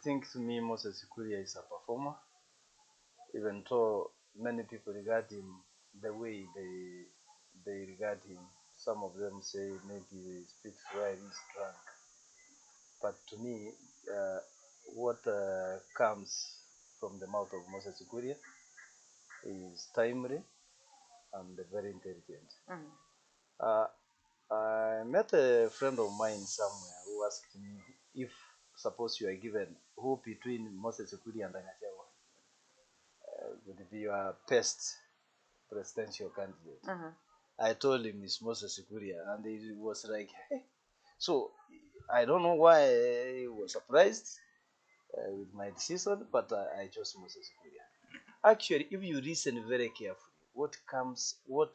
think to me Moses Kuria is a performer, even though many people regard him the way they regard him. Some of them say maybe he speaks while he's drunk. But to me, what comes from the mouth of Moses Kuria is timely and very intelligent. Uh, I met a friend of mine somewhere who asked me if suppose you are given who between Moses Kuria and Gachagua would be your best presidential candidate. I told him it's Moses Kuria, and he was like, hey. So I don't know why he was surprised with my decision, but I chose Moses Kuria. Actually, if you listen very carefully, what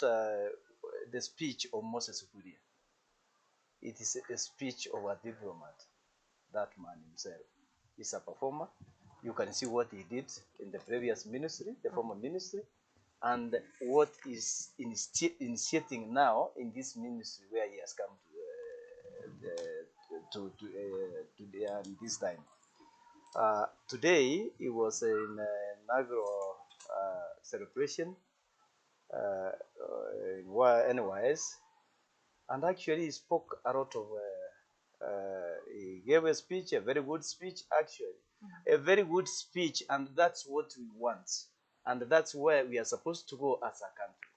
the speech of Moses Kuria, it is a speech of a diplomat. That man himself is a performer. You can see what he did in the previous ministry, the former ministry, and what is initiating now in this ministry where he has come this time. Today he was in an agro celebration anyways, and actually he spoke a lot of he gave a speech, a very good speech actually, a very good speech, and that's what we want, and that's where we are supposed to go as a country.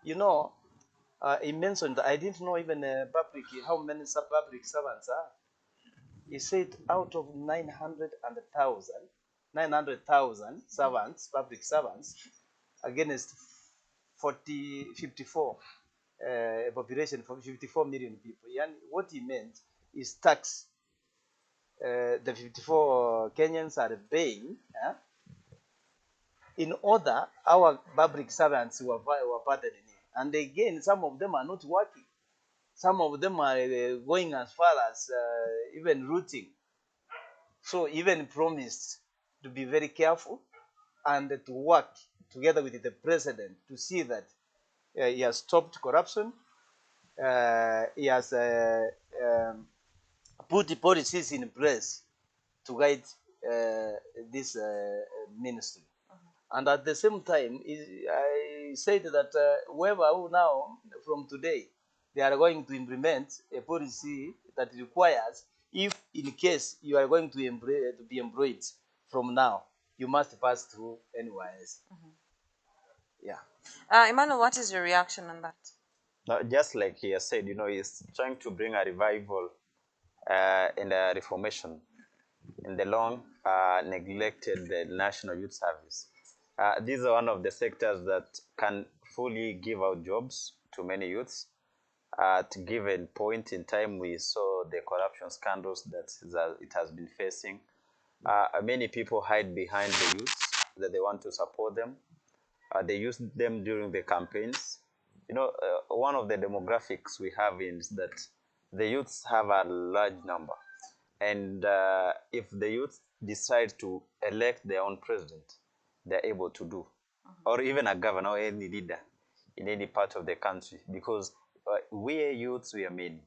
You know, he mentioned, I didn't know even how many public servants are. He said out of 900,000 servants, public servants, against 54 a population for 54 million people. And what he meant is tax. The 54 Kenyans are paying in order our public servants were burdened. And again, some of them are not working. Some of them are going as far as even rooting. So even promised to be very careful and to work together with the president to see that he has stopped corruption. He has put the policies in place to guide this ministry. And at the same time, I said that whoever who now, from today, they are going to implement a policy that requires, if in case you are going to be employed from now, you must pass through NYS. Yeah. Emmanuel, what is your reaction on that? Just like he has said, he's trying to bring a revival and a reformation in the long neglected the National Youth Service. These are one of the sectors that can fully give out jobs to many youths. At a given point in time, we saw the corruption scandals that it has been facing. Many people hide behind the youths that they want to support them. They use them during the campaigns. One of the demographics we have is that the youths have a large number. And if the youth decide to elect their own president, they're able to do, or even a governor or any leader in any part of the country, because we are youths, we are many.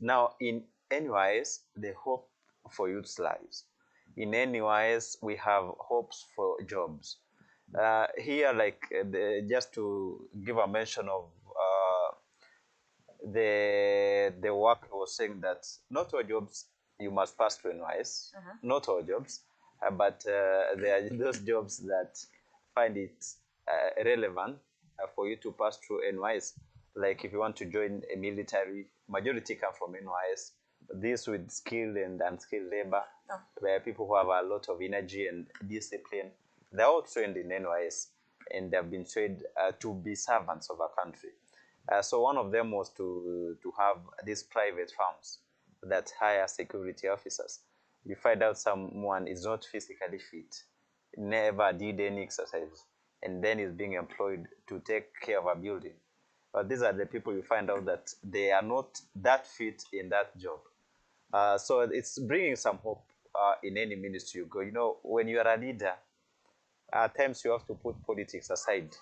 Now, in NYS, the hope for youth's lives. In NYS, we have hopes for jobs. Here, just to give a mention of the work was saying that not all jobs you must pass through NYS, not all jobs, but there are those jobs that find it relevant for you to pass through NYS. Like if you want to join a military, majority come from NYS. This with skilled and unskilled labor, where people who have a lot of energy and discipline, they're all trained in NYS, and they've been trained to be servants of our country. So one of them was to have these private firms that hire security officers. You find out someone is not physically fit, never did any exercise, and then is being employed to take care of a building. But these are the people you find out that they are not that fit in that job. So it's bringing some hope in any ministry you go. When you are a leader, at times you have to put politics aside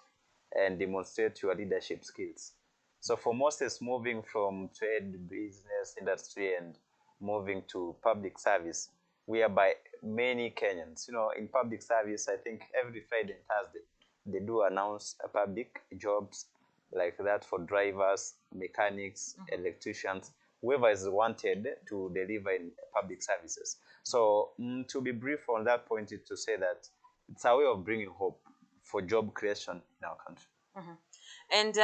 and demonstrate your leadership skills. So for Moses, moving from trade, business, industry, and moving to public service, whereby many Kenyans, you know, in public service, I think every Friday and Thursday, they do announce public jobs like that for drivers, mechanics, electricians, whoever is wanted to deliver in public services. So to be brief on that point is to say that it's a way of bringing hope for job creation in our country. And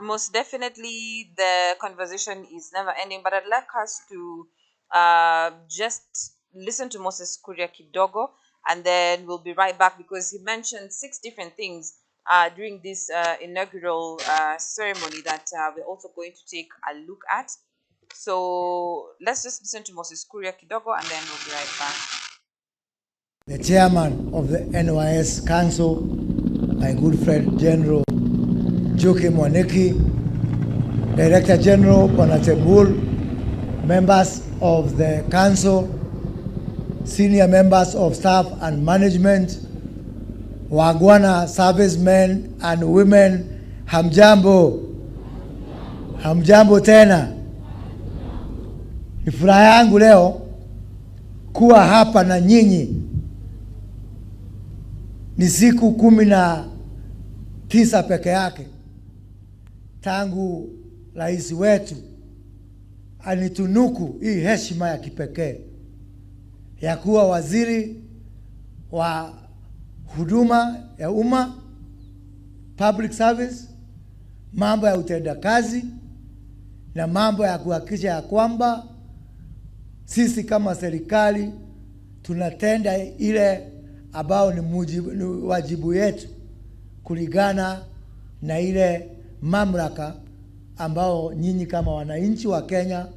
most definitely, the conversation is never ending. But I'd like us to just listen to Moses Kuria kidogo, and then we'll be right back, because he mentioned 6 different things during this inaugural ceremony that we're also going to take a look at. So let's just listen to Moses Kuria kidogo, and then we'll be right back. The chairman of the NYS Council, my good friend General Juki Mwaniki, Director General Bonatebul, members of the council, senior members of staff and management, Wagwana servicemen and women, hamjambo. Hamjambo tena. Ni furaha yangu leo kuwa hapa na nyinyi. Ni siku 19 peke yake tangu rais wetu anitunuku hii heshima ya kipekee ya kuwa waziri wa huduma ya umma, public service, mambo ya utendakazi na mambo ya kuhakikisha ya kwamba sisi kama serikali tunatenda ile ambao ni wajibu yetu kulingana na ile mamlaka ambao nyinyi kama wananchi wa Kenya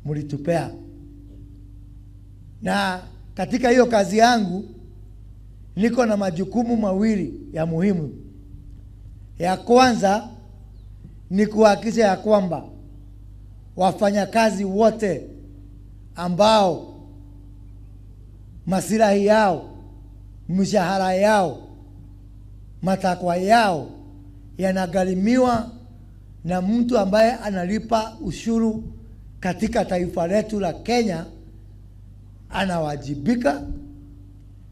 mlitupea. Na katika hiyo kazi yangu niko na majukumu mawili ya muhimu. Ya kwanza ni kuhakikisha ya kwamba wafanyakazi wote ambao maslahi yao, mshahara yao, matakwa yao yanagharimiwa na mtu ambaye analipa ushuru katika taifa letu la Kenya, anawajibika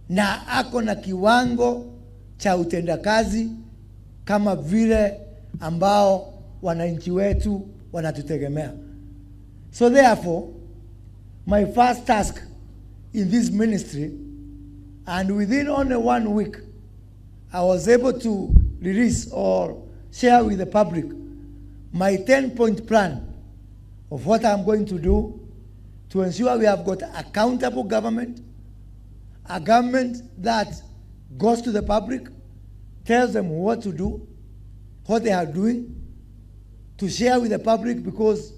na ako na kiwango cha utendakazi kama vile ambao wananchi wetu wanatutegemea. So therefore, my first task in this ministry, and within only 1 week, I was able to release or share with the public my 10-point plan of what I'm going to do to ensure we have got accountable government, a government that goes to the public, tells them what to do, what they are doing, to share with the public, because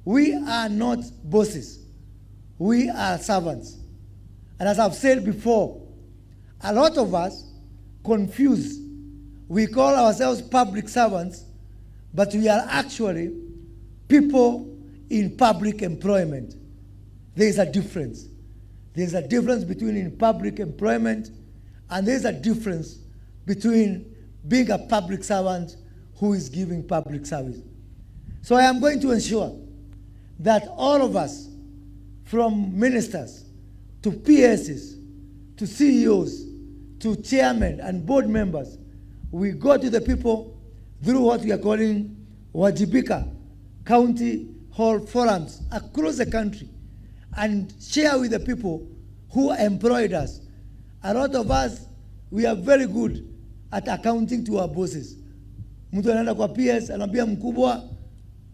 we are not bosses. We are servants. And as I've said before, a lot of us confuse. We call ourselves public servants, but we are actually people in public employment. There is a difference. There is a difference between in public employment, and there is a difference between being a public servant who is giving public service. So I am going to ensure that all of us, from ministers to PSs to CEOs to chairmen and board members, we go to the people through what we are calling Wajibika county hall forums across the country and share with the people who employed us. A lot of us, we are very good at accounting to our bosses. Mtu anaenda kwa PS, anamwambia mkubwa,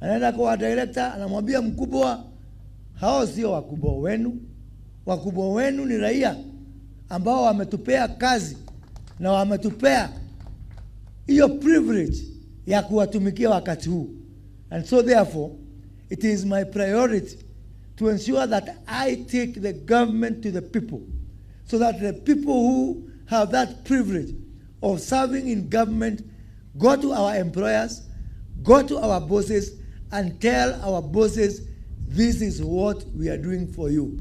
anaenda kwa director, anamwambia mkubwa. Hao sio wakubwa wenu. Wakubwa wenu ni raia ambao wametupea kazi na wametupea hiyo privilege ya kuwatumikia wakati huu. And so therefore, it is my priority to ensure that I take the government to the people, so that the people who have that privilege of serving in government go to our employers, go to our bosses, and tell our bosses, this is what we are doing for you.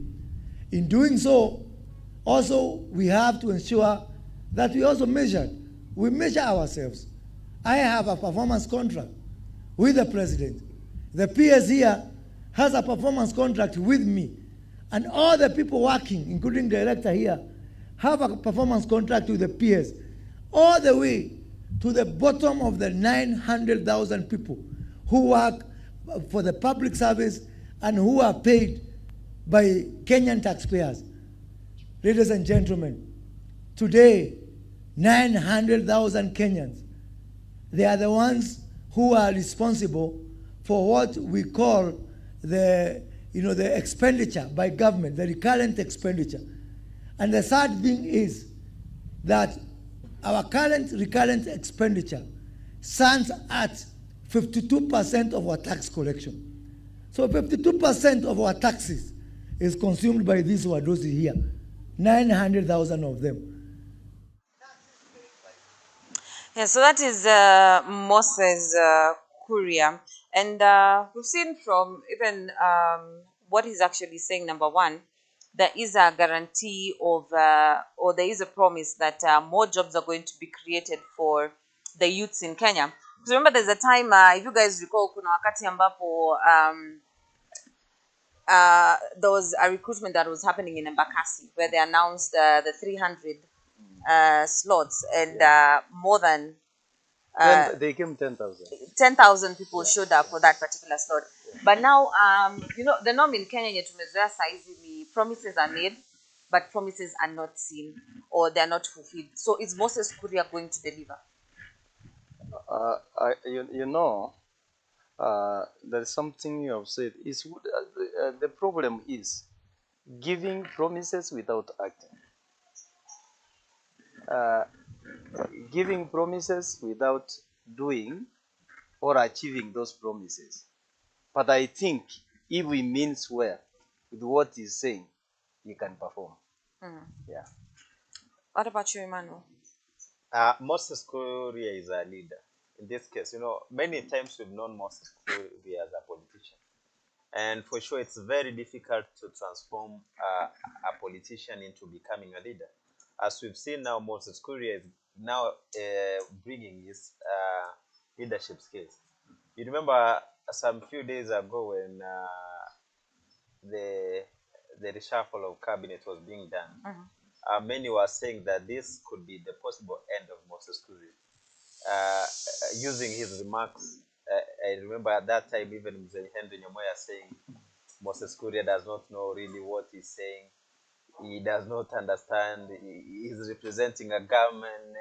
In doing so, also we have to ensure that we also measure ourselves. I have a performance contract with the president. The PS here has a performance contract with me. And all the people working, including the director here, have a performance contract with the peers, all the way to the bottom of the 900,000 people who work for the public service and who are paid by Kenyan taxpayers. Ladies and gentlemen, today, 900,000 Kenyans, they are the ones who are responsible for what we call the expenditure by government, the recurrent expenditure. And the third thing is that our current recurrent expenditure stands at 52% of our tax collection. So 52% of our taxes is consumed by these wadosi here, 900,000 of them. Yeah, so that is Moses Kuria. And we've seen from even what he's actually saying, number one, there is a guarantee of, or there is a promise that more jobs are going to be created for the youths in Kenya. Because remember, there's a time, if you guys recall, kuna wakati ambapo there was a recruitment that was happening in Embakasi where they announced the 300 slots, and more than They came 10,000. 10,000 people showed up for that particular slot. But now, the norm in Kenya yenye tumezoea saizi ni promises are made, but promises are not seen or they are not fulfilled. So is Moses Kuria going to deliver? There's something you have said. The problem is giving promises without acting. Giving promises without doing or achieving those promises. But I think if he means well with what he's saying, he can perform. Yeah. What about you, Emmanuel? Moses Kuria is a leader. In this case, many times we've known Moses Kuria as a politician. And for sure, it's very difficult to transform a politician into becoming a leader. As we've seen now, Moses Kuria is now bringing his leadership skills. You remember some few days ago when the reshuffle of cabinet was being done, many were saying that this could be the possible end of Moses Kuria. Using his remarks, I remember at that time even Mzee Henry Nyamoya saying Moses Kuria does not know really what he's saying. He does not understand. He is representing a government.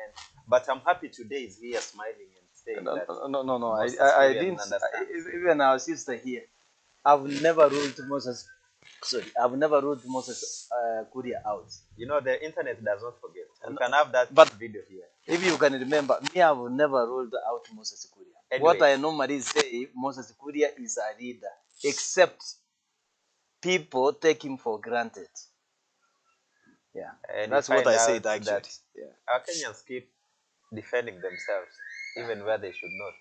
But I'm happy today he's here smiling and saying that. No. I didn't understand. Even our sister here, I've never ruled Moses Kuria out. The internet does not forget. You can have that video here. If you can remember, me, I've never ruled out Moses Kuria. Anyway, what I normally say, Moses Kuria is a leader, except people take him for granted. Yeah, and that's what I said actually. Our Kenyans keep defending themselves, even where they should not.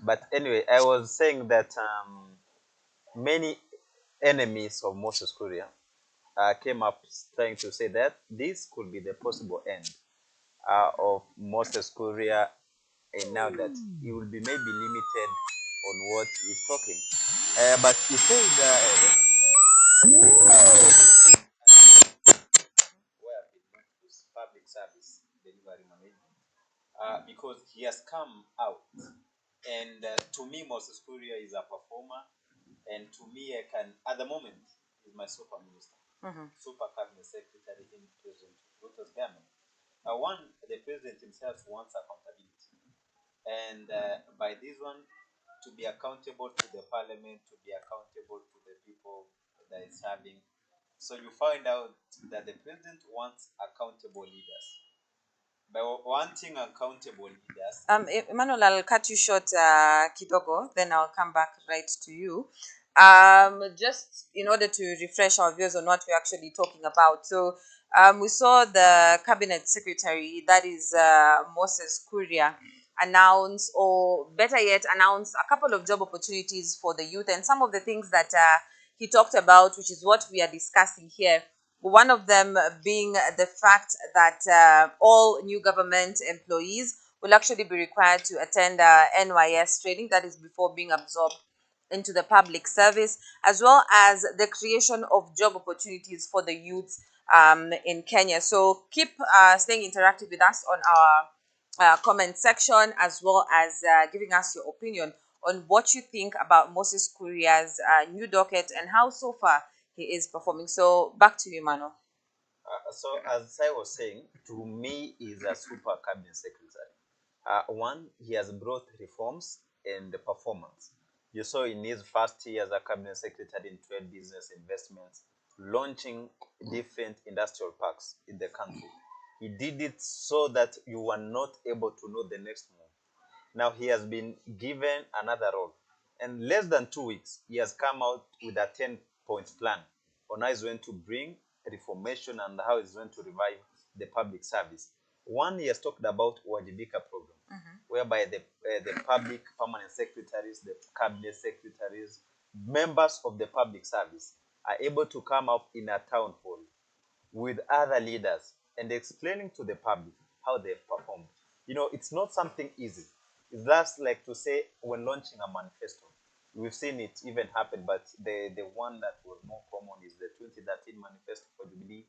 But anyway, I was saying that many enemies of Moses Kuria came up trying to say that this could be the possible end of Moses Kuria, and now that he will be maybe limited on what he's talking. But he said public service delivery management because he has come out, and to me Moses Kuria is a performer, and to me I can at the moment is my super minister, super cabinet secretary in President Ruto's government. The president himself wants accountability, and by this one, to be accountable to the parliament, to be accountable to the people that is serving. So you find out that the president wants accountable leaders. By wanting accountable leaders, Emmanuel, I'll cut you short, kidogo, then I'll come back right to you. Just in order to refresh our views on what we're actually talking about. So we saw the cabinet secretary, that is Moses Kuria, announce, or better yet, announce a couple of job opportunities for the youth, and some of the things that he talked about, which is what we are discussing here. One of them being the fact that all new government employees will actually be required to attend NYS training, that is before being absorbed into the public service, as well as the creation of job opportunities for the youth in Kenya. So keep staying interactive with us on our comment section, as well as giving us your opinion on what you think about Moses Kuria's new docket and how so far he is performing. So back to you, Mano. So as I was saying, to me, is a super cabinet secretary. One, he has brought reforms and the performance. You saw in his first year as a cabinet secretary in trade, business, investments, launching different industrial parks in the country. He did it so that you were not able to know the next move. Now he has been given another role. And less than 2 weeks, he has come out with a 10-point plan on how he's going to bring reformation and how he's going to revive the public service. One, he has talked about Wajibika program, whereby the public permanent secretaries, the cabinet secretaries, members of the public service are able to come up in a town hall with other leaders and explaining to the public how they've performed. You know, it's not something easy. It's just like to say when launching a manifesto. We've seen it even happen, but the one that was more common is the 2013 manifesto for Jubilee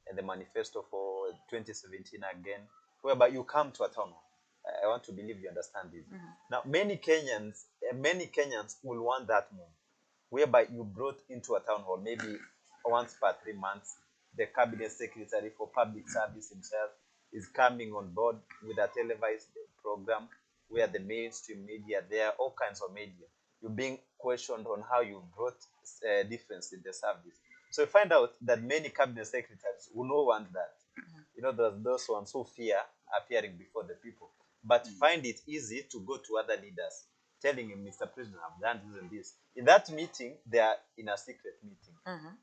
and the manifesto for 2017 again, whereby you come to a town hall. I want to believe you understand this. Now, many Kenyans will want that move, whereby you brought into a town hall maybe once per 3 months. The cabinet secretary for public service himself is coming on board with a televised program where the mainstream media, there are all kinds of media. You're being questioned on how you brought difference in the service. So you find out that many cabinet secretaries will not want that. You know, there's those ones who fear appearing before the people, but find it easy to go to other leaders, telling him, Mr. President, I've done this and this. In that meeting, they are in a secret meeting.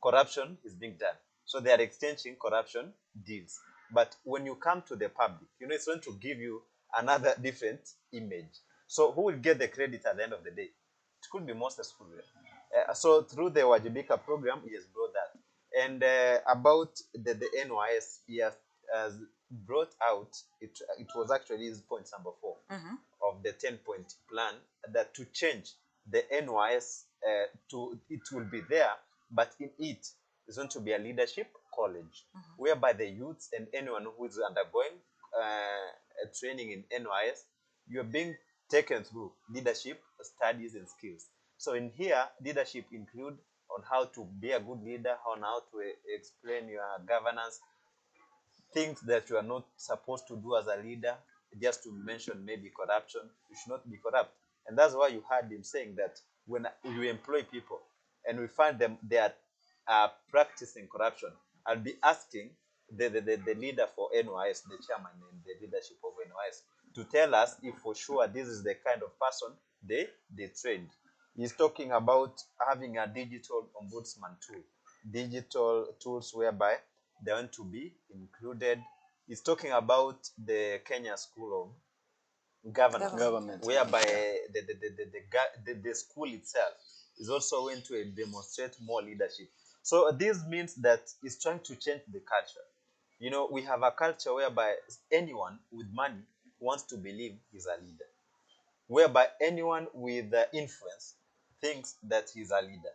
Corruption is being done. So they are exchanging corruption deals. But when you come to the public, you know, it's going to give you another different image. So who will get the credit at the end of the day? It could be Moses Kuria. So through the Wajibika program, he has brought that. And about the NYS, he has brought out, it was actually his point number 4 of the 10-point plan, that to change the NYS, it will be there, but in it is going to be a leadership college, whereby the youths and anyone who is undergoing training in NYS, you're being taken through leadership studies and skills. So in here, leadership include on how to be a good leader, on how to explain your governance, things that you are not supposed to do as a leader. Just to mention maybe corruption, you should not be corrupt. And that's why you heard him saying that when you employ people and we find them, they are practicing corruption, I'll be asking the leader for NYS, the chairman and the leadership of NYS, to tell us if for sure this is the kind of person they trained. He's talking about having a digital ombudsman tool, digital tools whereby they're going to be included. He's talking about the Kenya School of Government, whereby the school itself is also going to demonstrate more leadership. So this means that it's trying to change the culture. You know, we have a culture whereby anyone with money wants to believe he's a leader, whereby anyone with influence thinks that he's a leader,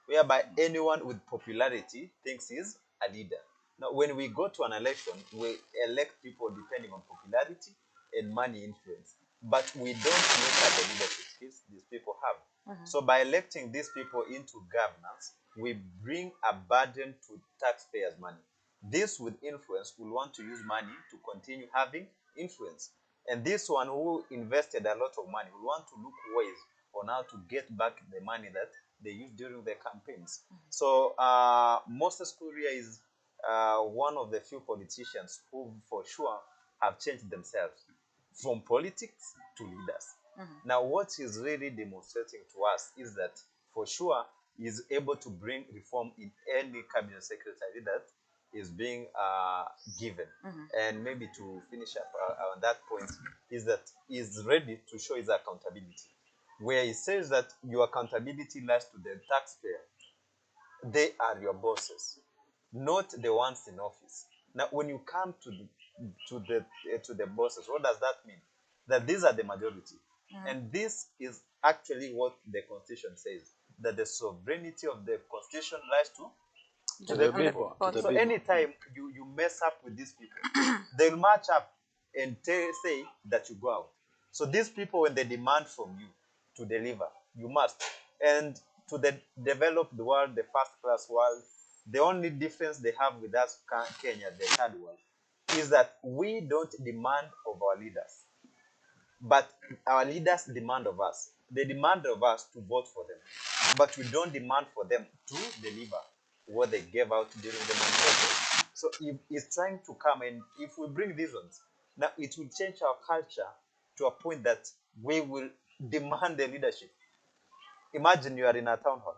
whereby anyone with popularity thinks he's a leader. Now, when we go to an election, we elect people depending on popularity and money influence, but we don't look at the leadership skills these people have. So by electing these people into governance, we bring a burden to taxpayers' money. This with influence will want to use money to continue having influence. And this one who invested a lot of money will want to look ways on how to get back the money that they used during their campaigns. So Moses Kuria is one of the few politicians who for sure have changed themselves from politics to leaders. Now, what he's really demonstrating to us is that for sure he's able to bring reform in any cabinet secretary that is being given. And maybe to finish up on that point is that he's ready to show his accountability, where he says that your accountability lies to the taxpayer. They are your bosses, not the ones in office. Now, when you come to the bosses, what does that mean? That these are the majority. And this is actually what the Constitution says, that the sovereignty of the Constitution lies to the people. To the So people. anytime you mess up with these people, they'll march up and say that you go out. So these people, when they demand from you to deliver, you must. And to the developed world, the first-class world, the only difference they have with us, Kenya, the third world, is that we don't demand of our leaders, but our leaders demand of us. They demand of us to vote for them, but we don't demand for them to deliver what they gave out during the manifesto. So if it's trying to come, and if we bring these ones, now it will change our culture to a point that we will demand the leadership. Imagine you are in a town hall.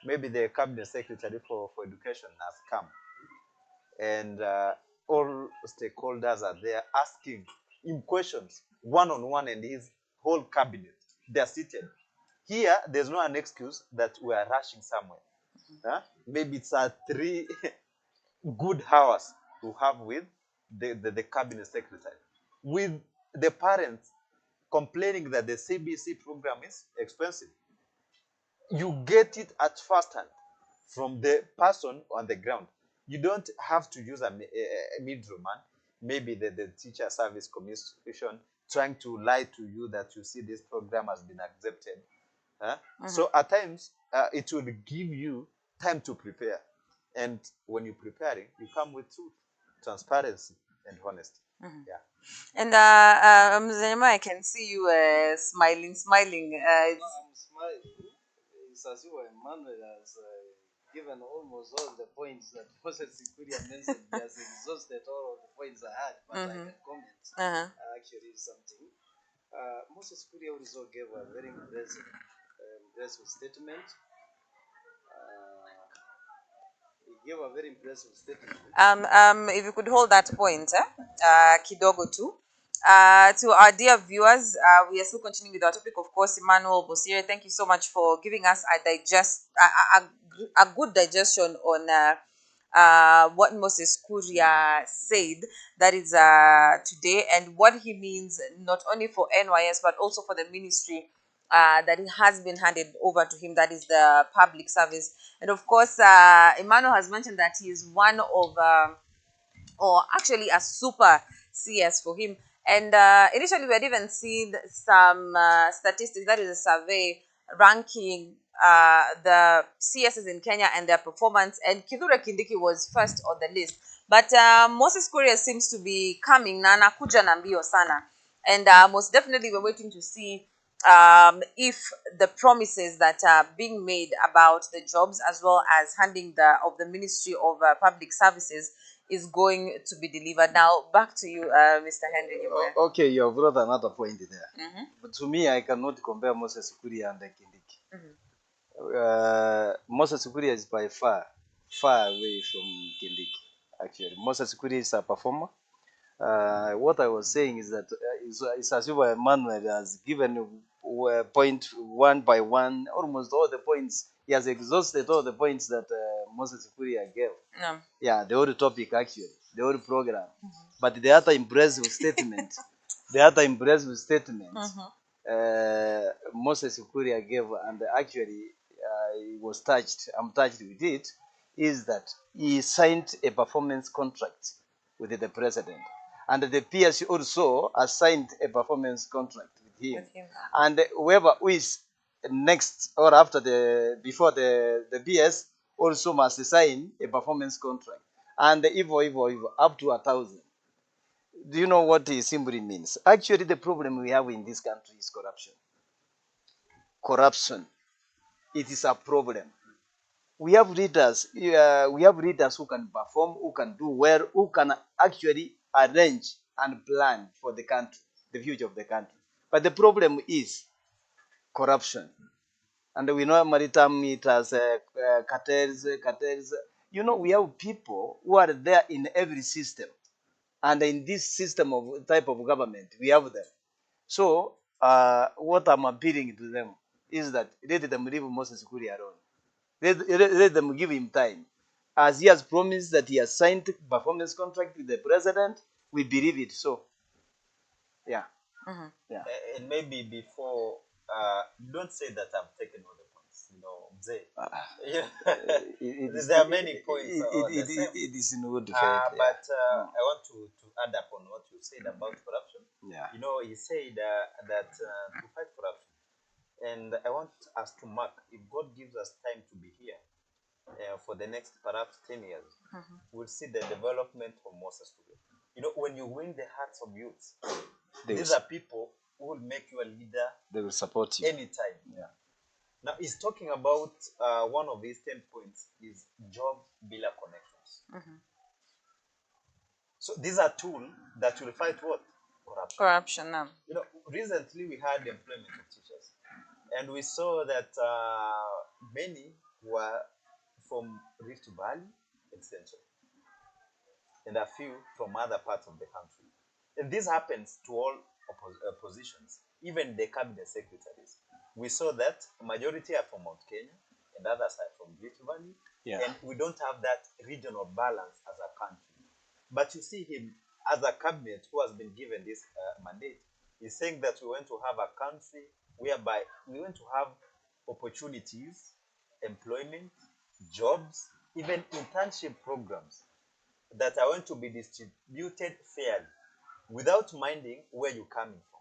Maybe the cabinet secretary for education has come, and all stakeholders are there asking him questions one on one, and his whole cabinet, they're seated. Here, there's no an excuse that we are rushing somewhere. Huh? Maybe it's 3 good hours to have with the cabinet secretary, with the parents complaining that the CBC program is expensive. You get it at first hand from the person on the ground. You don't have to use a middleman, maybe the teacher service commission, trying to lie to you that you see this program has been accepted. Huh? So at times, it will give you time to prepare. And when you're preparing, you come with truth, transparency, and honesty. Yeah. And Mzanyama, I can see you smiling. I'm smiling. It's as if Emmanuel has given almost all the points that Moses Kuria mentioned. He has exhausted all of the points I had, but I can comment. Actually, something. Moses Kuria also gave a very impressive statement. He gave a very impressive statement. If you could hold that point, kidogo too. To our dear viewers, we are still continuing with our topic, of course. Emmanuel Bosire, thank you so much for giving us a good digestion on what Moses Kuria said. That is today, and what he means not only for NYS but also for the ministry that it has been handed over to him, that is the public service. And of course, Emmanuel has mentioned that he is one of, or actually a super CS for him. And initially, we had even seen some statistics, that is a survey ranking the CSs in Kenya and their performance. And Kithure Kindiki was first on the list. But Moses Kuria seems to be coming, na anakuja na mbio sana. And most definitely, we're waiting to see if the promises that are being made about the jobs as well as handing the Ministry of Public Services is going to be delivered. Now, back to you, Mr. Henry Nyimwe. Okay, you have brought another point there. But to me, I cannot compare Moses Kuria and Kindiki. Moses Kuria is by far away from Kindiki. Actually, Moses Kuria is a performer. What I was saying is that it's as if Emmanuel has given point one by one, almost all the points. He has exhausted all the points that Moses Kuria gave. Yeah, the whole topic actually, the whole program. But the other impressive statement, Moses Kuria gave, and actually he was touched. I'm touched with it. Is that he signed a performance contract with the president, and the PSC also assigned a performance contract with him. And whoever who is next or after before the PS also must sign a performance contract, and if up to 1,000. Do you know what it simply means? Actually, the problem we have in this country is corruption. Corruption. It is a problem. We have leaders. Who can perform, who can do well, who can actually arrange and plan for the country, the future of the country. But the problem is corruption. And we know maritime it as cartels. You know, we have people who are there in every system. And in this system of type of government, we have them. So what I'm appealing to them is that let them leave Moses Kuria alone. Let them give him time. As he has promised that he has signed performance contract with the president, we believe it. So, yeah. Yeah. And maybe before, don't say that I've taken all the points. You know, Mzee. Yeah. There are many points on the same. It is in good faith. But I want to add up on what you said about corruption. Yeah. You know, he said that to fight corruption, and I want us to mark, if God gives us time to be here for the next perhaps 10 years, we'll see the development of Moses Kuria. You know, when you win the hearts of youths, these are people who will make you a leader. They will support you anytime. Yeah. Now he's talking about one of his 10 points is job bila connections. So these are tools that will fight what? Corruption. You know, recently we had employment of teachers, and we saw that many were from Rift Valley and Central, and a few from other parts of the country. And this happens to all positions, even the cabinet secretaries. We saw that majority are from Mount Kenya and others are from Rift Valley. Yeah. And we don't have that regional balance as a country. But you see him as a cabinet who has been given this mandate. He's saying that we want to have a country whereby we want to have opportunities, employment, jobs, even internship programs that are going to be distributed fairly without minding where you're coming from.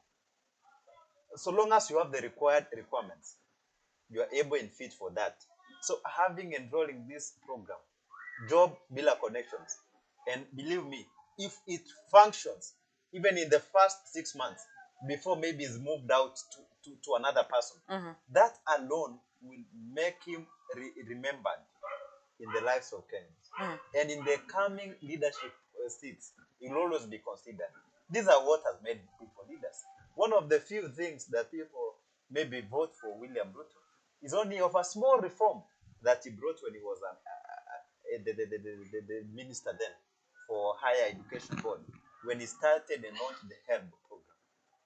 So long as you have the required requirements, you are able and fit for that. So having enrolled in this program, job bila connections, and believe me, if it functions, even in the first 6 months, before maybe it's moved out to another person, that alone will make him remembered in the lives of Kenyans. And in the coming leadership seats, he will always be considered. These are what has made people leaders. One of the few things that people maybe vote for William Ruto is only of a small reform that he brought when he was the minister then for higher education board, when he started and launched the HELB program.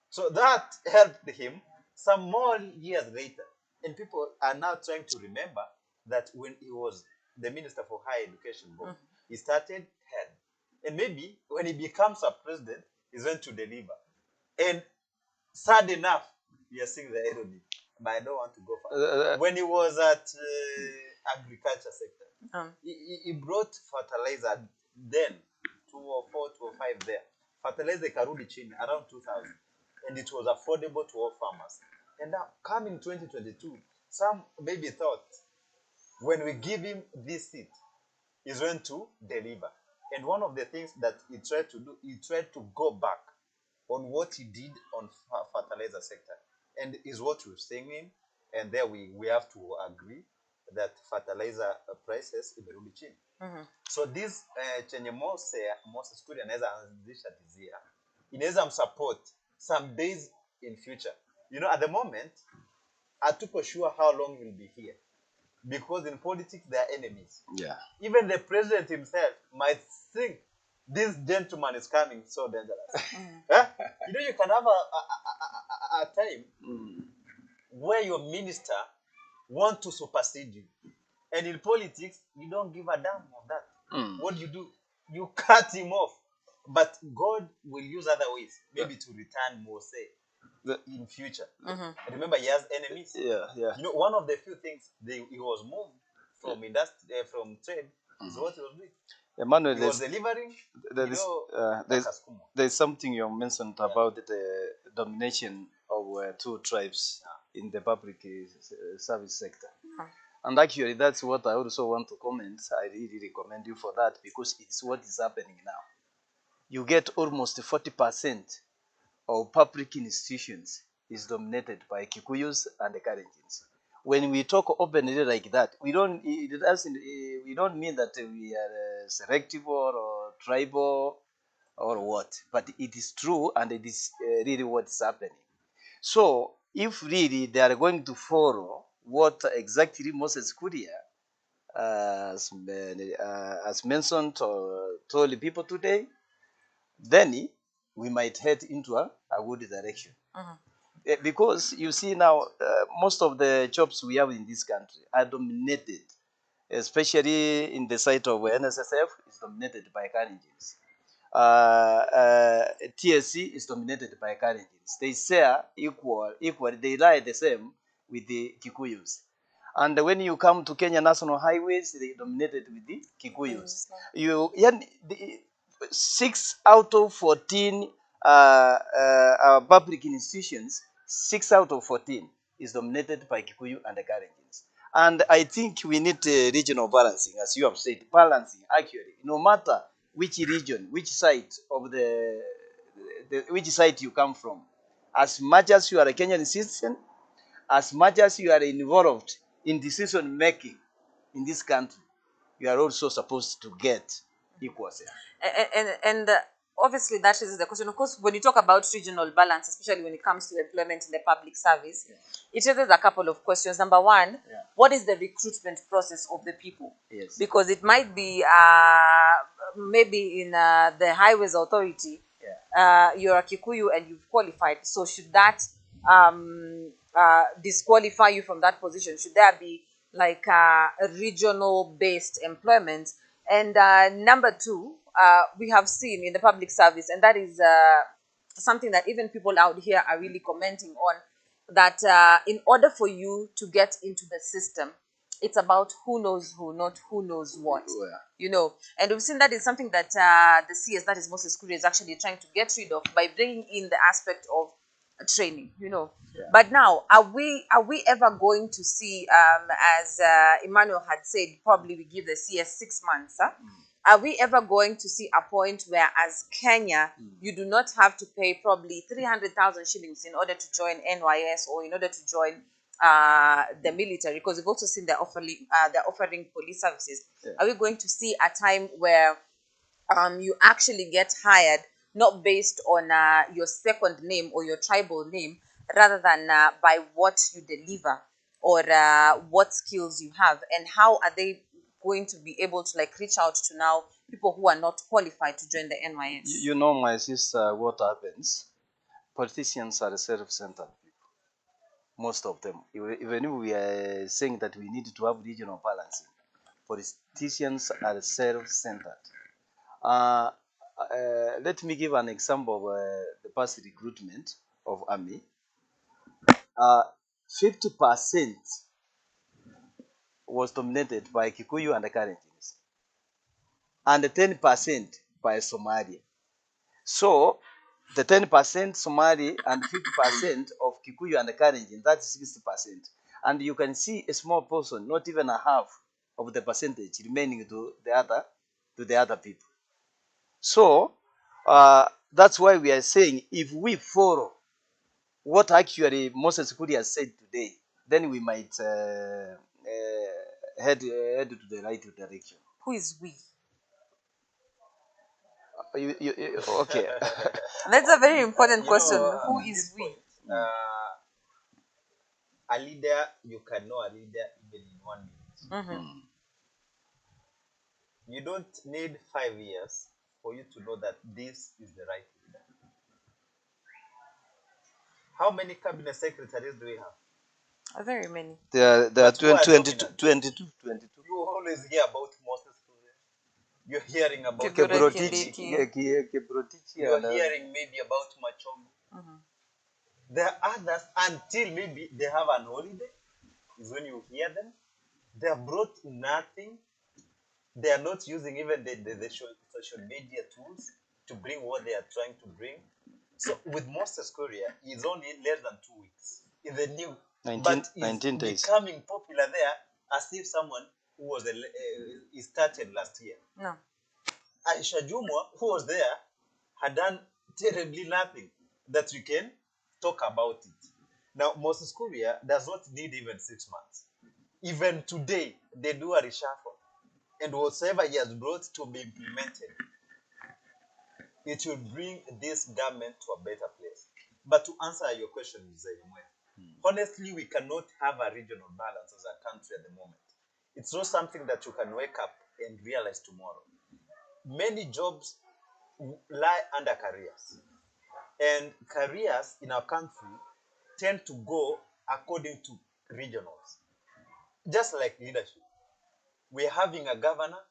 So that helped him some more years later. And people are now trying to remember that when he was the minister for higher education board, he started HELB. And maybe when he becomes a president, he's going to deliver. And sad enough, we are seeing the irony, but I don't want to go far. When he was at agriculture sector, he brought fertilizer then, 204, 205 there. Fertilizer karudi chini around 2000, and it was affordable to all farmers. And now, coming 2022, some maybe thought when we give him this seat, he's going to deliver. And one of the things that he tried to do, he tried to go back on what he did on fertilizer sector, and is what we're seeing him. And there we have to agree that fertilizer prices imerudi chini. So this chenye Moses Kuria anaweza anzisha dizia, inaweza msupport some days in future. You know, at the moment, hatuko sure how long he'll be here, because in politics there are enemies. Yeah. Even the president himself might think this gentleman is coming so dangerous. You know, you can have a time where your minister want to supersede you, and in politics you don't give a damn of that. What do? You cut him off. But God will use other ways, maybe to return Moses in future. Remember, he has enemies. Yeah. You know, one of the few things he was moved from industry, from trade, is what he was doing. Emmanuel, He was delivering. There's something you mentioned about the domination of two tribes in the public service sector. And actually, that's what I also want to comment. I really recommend you for that, because it's what is happening now. You get almost 40% of public institutions is dominated by Kikuyus and the Kalenjins. When we talk openly like that, we don't mean that we are selective or tribal or what, but it is true, and it is really what's happening. So if really they are going to follow what exactly Moses Kuria has mentioned or told the people today, then we might head into a good direction. Because you see now, most of the jobs we have in this country are dominated, especially in the side of NSSF, is dominated by Kalenjins. TSC is dominated by Kalenjins. They share equal, they lie the same with the Kikuyus. And when you come to Kenya National Highways, they dominated with the Kikuyus. The 6 out of 14 public institutions, 6 out of 14 is dominated by Kikuyu and the Kalenjins. And I think we need regional balancing, as you have said, balancing accurately, no matter which region, which side of which side you come from. As much as you are a Kenyan citizen, as much as you are involved in decision making in this country, you are also supposed to get equal share. And obviously that is the question. Of course, when you talk about regional balance, especially when it comes to employment in the public service, it raises a couple of questions. Number one, what is the recruitment process of the people? Yes. Because it might be maybe in the highways authority, you're a Kikuyu and you've qualified. So should that disqualify you from that position? Should there be like a regional based employment? And number two, we have seen in the public service, and that is something that even people out here are really commenting on, that in order for you to get into the system, it's about who knows who, not who knows what. Yeah. You know, and we've seen that is something that the CS, that is Moses Kuria, is actually trying to get rid of by bringing in the aspect of training. You know, but now are we ever going to see, as Emmanuel had said, probably we give the CS 6 months, huh? Are we ever going to see a point where, as Kenya, you do not have to pay probably 300,000 shillings in order to join NYS or in order to join the military? Because we've also seen they're offering police services. Are we going to see a time where you actually get hired not based on your second name or your tribal name, rather than by what you deliver or what skills you have? And how are they going to be able to like reach out to now people who are not qualified to join the NYS? You know, my sister, what happens? Politicians are self-centered people, most of them. Even if we are saying that we need to have regional balancing, politicians are self-centered. Let me give an example of the past recruitment of army. 50% was dominated by Kikuyu and the Kalenjins, and 10% by Somalia. So the 10% Somali and 50% of Kikuyu and the Kalenjin, that's 60%. And you can see a small portion, not even a half of the percentage remaining to the other people. So that's why we are saying, if we follow what actually Moses Kuria said today, then we might head to the right direction. Who is we? Okay. That's a very important question. Who is we? A leader, you can know a leader even in 1 minute. You don't need 5 years for you to know that this is the right leader. How many cabinet secretaries do we have? Very many. There are 22. You always hear about Moses Kuria. You're hearing about Kibrotich. You're hearing maybe about Machomi. There are others, until maybe they have an holiday, is when you hear them. They have brought nothing. They are not using even the social media tools to bring what they are trying to bring. So with Moses Kuria, he's only less than 2 weeks in the new, 19 days. Becoming popular there as if someone who was he started last year. No. Aisha Jumwa, who was there, had done terribly nothing that we can talk about it. Now, Moses Kuria does not need even 6 months. Even today, they do a reshuffle. And whatever he has brought to be implemented, it will bring this government to a better place. But to answer your question, honestly, we cannot have a regional balance as a country at the moment. It's not something that you can wake up and realize tomorrow. Many jobs lie under careers. And careers in our country tend to go according to regionals. Just like leadership. We're having a governor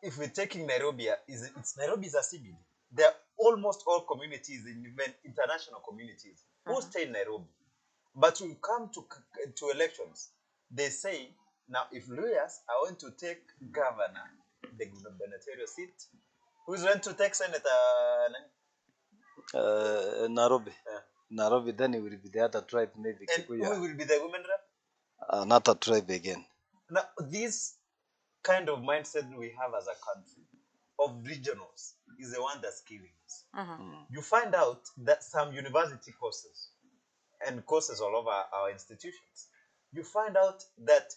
if we're taking Nairobi, it's Nairobi is a CBD. There are almost all communities, even international communities, who stay in Nairobi. But when you come to elections, they say, now if lawyers are going to take governor, the gubernatorial seat, who's going to take senator? Nairobi. Nairobi, then it will be the other tribe, maybe And Kikuyu. who will be the women rep? Another tribe again. Now, this kind of mindset we have as a country of regionals is the one that's killing us. You find out that some university courses and courses all over our institutions, you find out that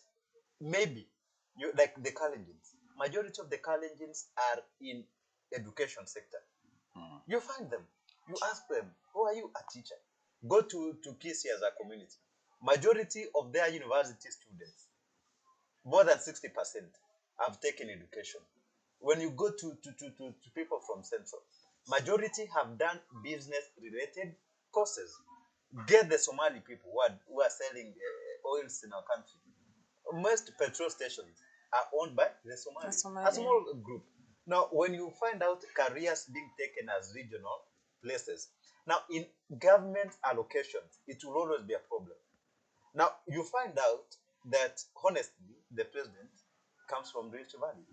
maybe you like the Kalenjins. Majority of the Kalenjins are in education sector. You find them, you ask them, who are you? A teacher. Go to Kisi as a community. Majority of their university students, more than 60%, have taken education. When you go to people from Central, majority have done business-related courses. Get the Somali people who are selling oils in our country. Most petrol stations are owned by the Somalis, a small group. Now, when you find out careers being taken as regional places, now in government allocations, it will always be a problem. Now, you find out that, honestly, the president comes from Rift Valley.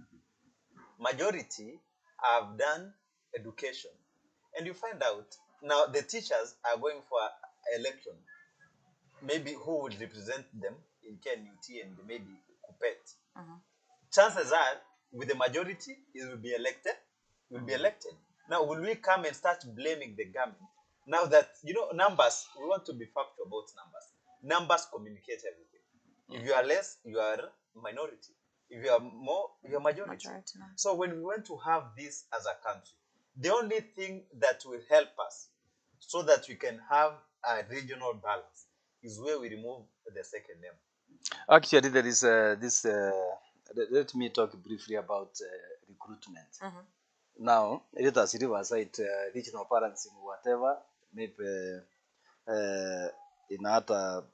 Majority have done education. And you find out, now the teachers are going for election. Maybe who would represent them in KNUT and maybe Kupet. Chances are, with the majority, it will be elected. Now, will we come and start blaming the government? Now that, numbers, we want to be factual about numbers. Numbers communicate everything. If you are less, you are minority. If you are more, you are majority. So when we want to have this as a country, the only thing that will help us so that we can have a regional balance is where we remove the second name. Actually, there is this. Let me talk briefly about recruitment. Now, let us leave aside regional balancing, whatever, maybe in other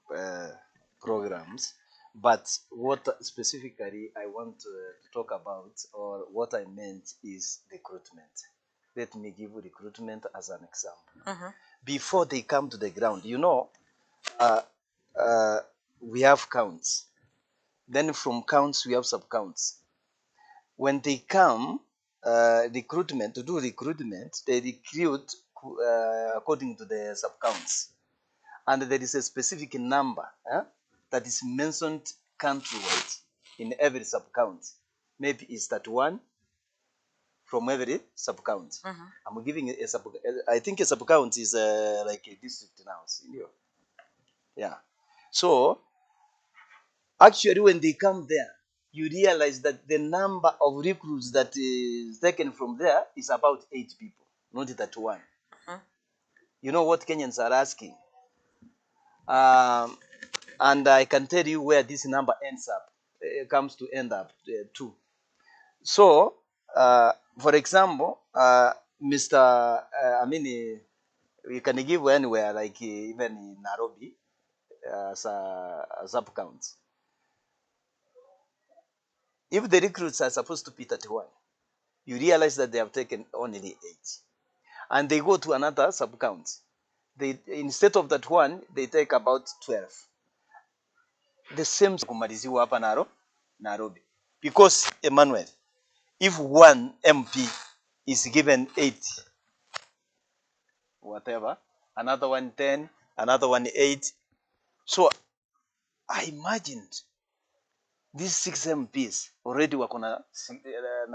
programs. But what specifically I want to talk about, or what I meant, is recruitment. Let me give you recruitment as an example. Before they come to the ground, we have counts. Then from counts, we have sub-counts. When they come, to do recruitment, they recruit according to the sub-counts. And there is a specific number that is mentioned countrywide in every sub-count. Maybe it's that one from every sub-count. I'm giving a I think a sub-count is like a district now. Yeah. So, actually, when they come there, you realize that the number of recruits that is taken from there is about 8 people, not that one. You know what Kenyans are asking? And I can tell you where this number ends up, comes to end up too. So, for example, Mr. we can give anywhere, like even in Nairobi, as a sub-count. If the recruits are supposed to be 31, you realize that they have taken only 8. And they go to another sub-count. Instead of that one, they take about 12. The same kumaliziwa hapa Nairobi. Because, Emmanuel, if one MP is given 8, whatever, another one 10, another one 8. So, I imagined these 6 MPs already wako na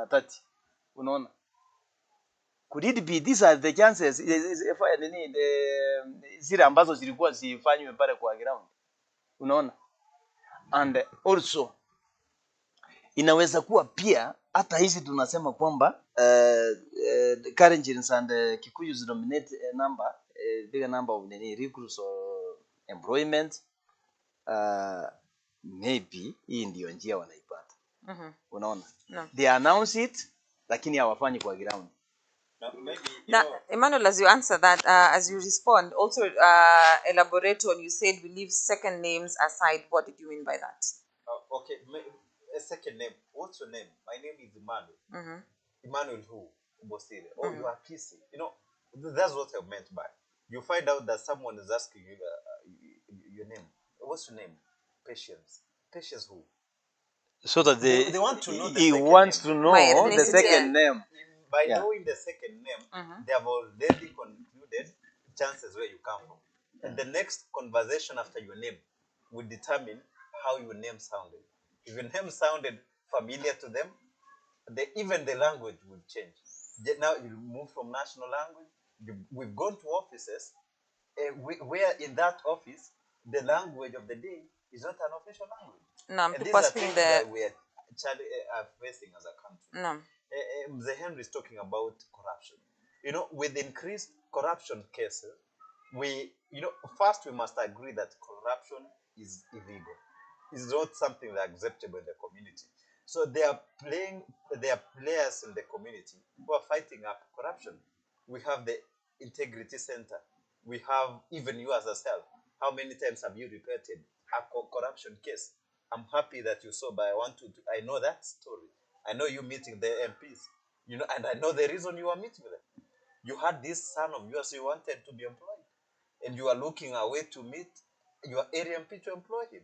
30. Unaona? Could it be these are the chances zile ambazo zilikuwa zifanywe pale kwa ground? Unaona? And also inaweza kuwa pia hata hizi tunasema kwamba Kalenjins and Kikuyus dominate a number, bigger number of recruits or employment. Maybe hii ndio njia wanaipata. Unaona? They announce it lakini hawafanyi kwa ground. Now, Emmanuel, as you answer that, as you respond, also elaborate on, you said we leave second names aside. What did you mean by that? Okay, a second name. What's your name? My name is Emmanuel. Mm-hmm. Emmanuel who? Bosire. Oh, you are kissing. You know, that's what I meant by. You find out that someone is asking you your name. What's your name? Patience. Patience who? So that They want to know the he second wants name. to know My the ethnicity, second name. By Yeah. knowing the second name, Mhm. they have already concluded chances where you come from. And the next conversation after your name will determine how your name sounded. If your name sounded familiar to them, even the language will change. Now you move from national language. We've gone to offices where in that office the language of the day is not an official language. No, And these people are speaking things the that we are facing as a country. no. Mzee Henry is talking about corruption. You know, with increased corruption cases, first we must agree that corruption is illegal. It's not something that's acceptable in the community. So there are players in the community who are fighting up corruption. We have the Integrity Center. We have even you as a self. How many times have you reported a corruption case? I'm happy that you saw, but I know that story. I know you meeting the MPs, and I know the reason you are meeting them. You had this son of yours you wanted to be employed, and you are looking away to meet your area MP to employ him.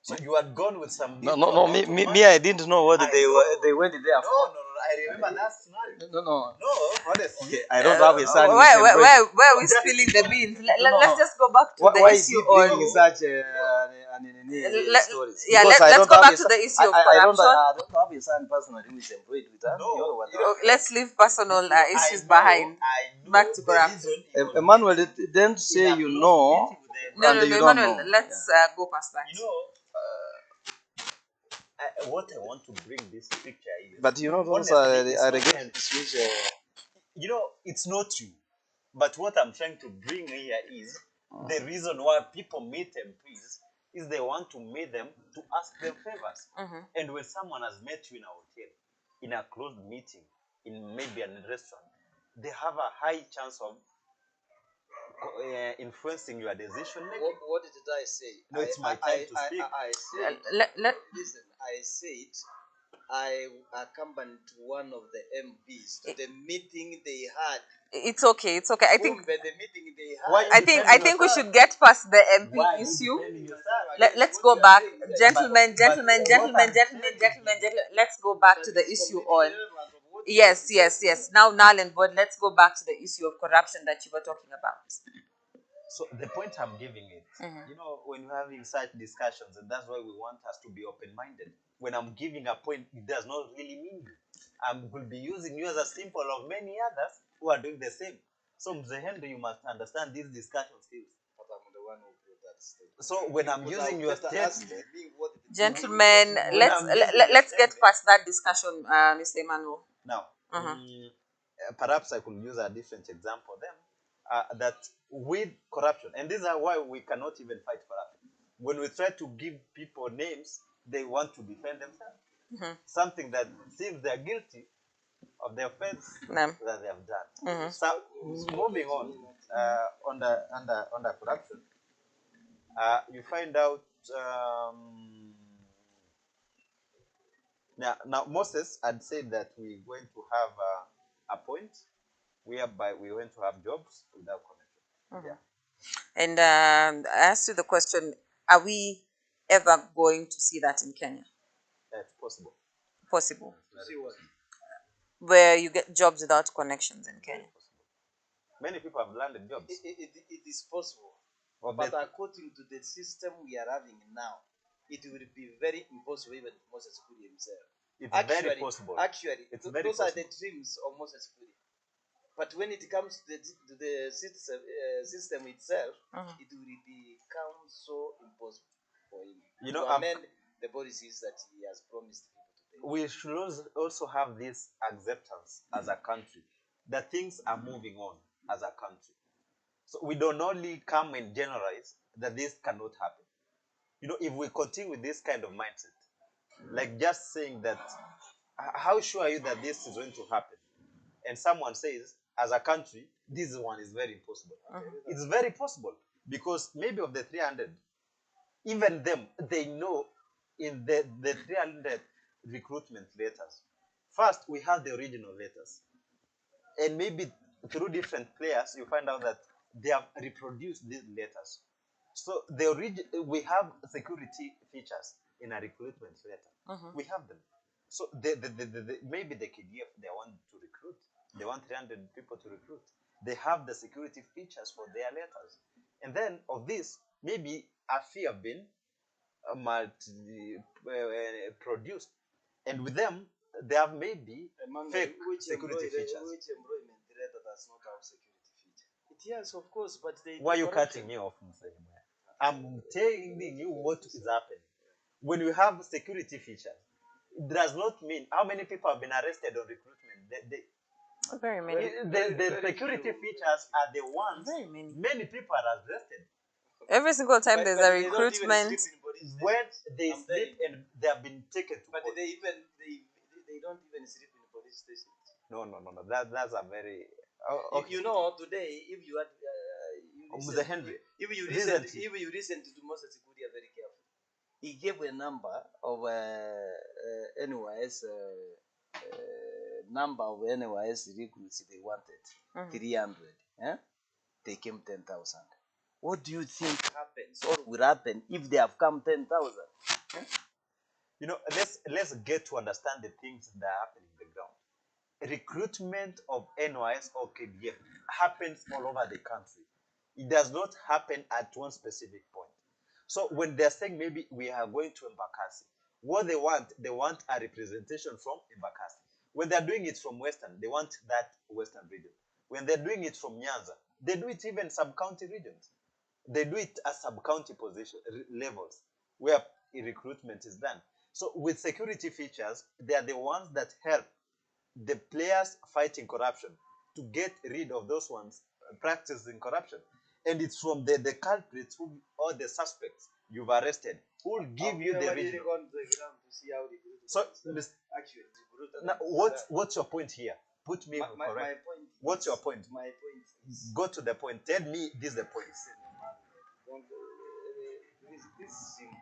So you had gone with some No, me, I didn't know what they went there for. No, I remember that scenario. No. No, honestly. Okay, I don't have a son. Where are we spilling the beans? Let's just go back to the Why is issue he bringing on. such stories? Yeah, Because I let's don't go have back a to son- the issue of I don't corruption. have a son personally who is employed with us. No, You know what? Let's leave personal issues I behind. know Back to the corruption. reason he was Emmanuel, meeting don't say in a you close know. meeting with the No, And you don't Emmanuel, know. let's go past that. What I want to bring this picture is. But you know, those honestly, it's are not again meant- which it's not you. But what I'm trying to bring here is the reason why people meet MPs is they want to meet them to ask them favors. And when someone has met you in a hotel, in a closed meeting, in maybe a restaurant, they have a high chance of influencing your decision making. What did I say? No, it's my time to speak. I said, listen, I said I accompanied one of the MPs to the meeting they had. It's okay. I think The meeting they had. Why you I defending think we yourself? should get past the MP Why are you issue. defending yourself? Let's go back, But gentlemen. what I'm saying is- Let's go back to the issue on. Yes. Now, null and void. Let's go back to the issue of corruption that you were talking about. So the point I'm giving it, when you're having such discussions, and that's why we want us to be open-minded. When I'm giving a point, it does not really mean you. I will be using you as a sample of many others who are doing the same. So Mzee Henry, you must understand these discussion skills. But I'm the one who brought that statement. So when I'm using your statement, Gentlemen, let's get past that discussion, Mr. Emmanuel. now, perhaps I could use a different example then. That with corruption, and these are why we cannot even fight corruption. When we try to give people names, they want to defend themselves. Something that seems they're guilty of the offense that they have done. So moving on, under corruption, you find out now Moses had said that we're going to have a point whereby we're going to have jobs without connection. And I asked you the question: are we ever going to see that in Kenya? That's possible. Possible, See what? where you get jobs without connections in Kenya. Many people have landed jobs. It is possible. But But according to the system we are having now, it will be very impossible even for Moses Kuria himself. it's very possible. Actually, It's very those are the possible. dreams of Moses Kuria. But when it comes to the system itself, it will become so impossible for him to amend the policies that he has promised people to take. We should also have this acceptance as a country that things are moving on as a country. So we don't only come and generalize that this cannot happen. If we continue with this kind of mindset, like just saying that, how sure are you that this is going to happen? And someone says, as a country, this one is very impossible. It's very possible because maybe of the 300, even them, they know in the 300, recruitment letters. First, we have the original letters. And maybe through different players, you find out that they have reproduced these letters. So we have security features in a recruitment letter. We have them. So maybe the KDF, they want to recruit. They want 300 people to recruit. They have the security features for their letters. And then of this, maybe a fee have been produced. And with them, they have maybe fake security features. Which employment letter does not have security feature? It has, of course, but they. Why are you cutting me off, Mr. Himaya? I'm telling you what is happening. When you have security features, it does not mean how many people have been arrested on recruitment. Very many. The security features are the ones Very many. Many people are arrested. Every single time there's a recruitment. When they sleep and they have been taken to But court. they don't even sleep in the police station. No. That's a very. Okay. You know, today, if you had. Mr. Henry. If you listen to Moses Kuria very carefully, he gave a number of NYS number of NYS recruits they wanted, 300. They came 10,000. What do you think happens or will happen if they have come 10,000? You know, let's get to understand the things that are happening on the ground. Recruitment of NYS or KDF happens all over the country. It does not happen at one specific point. So when they're saying maybe we are going to Embakasi, what they want a representation from Embakasi. When they're doing it from Western, they want that Western region. When they're doing it from Nyanza, they do it even sub-county regions. They do it as sub-county position levels where recruitment is done. So with security features, they are the ones that help the players fighting corruption to get rid of those ones practicing corruption. And it's from the culprits or the suspects you've arrested who will give you the region. So, actually, now, what's your point here? Put me correct. My point. What's your point? My point is. Go to the point. Tell me this is the point. This is simple.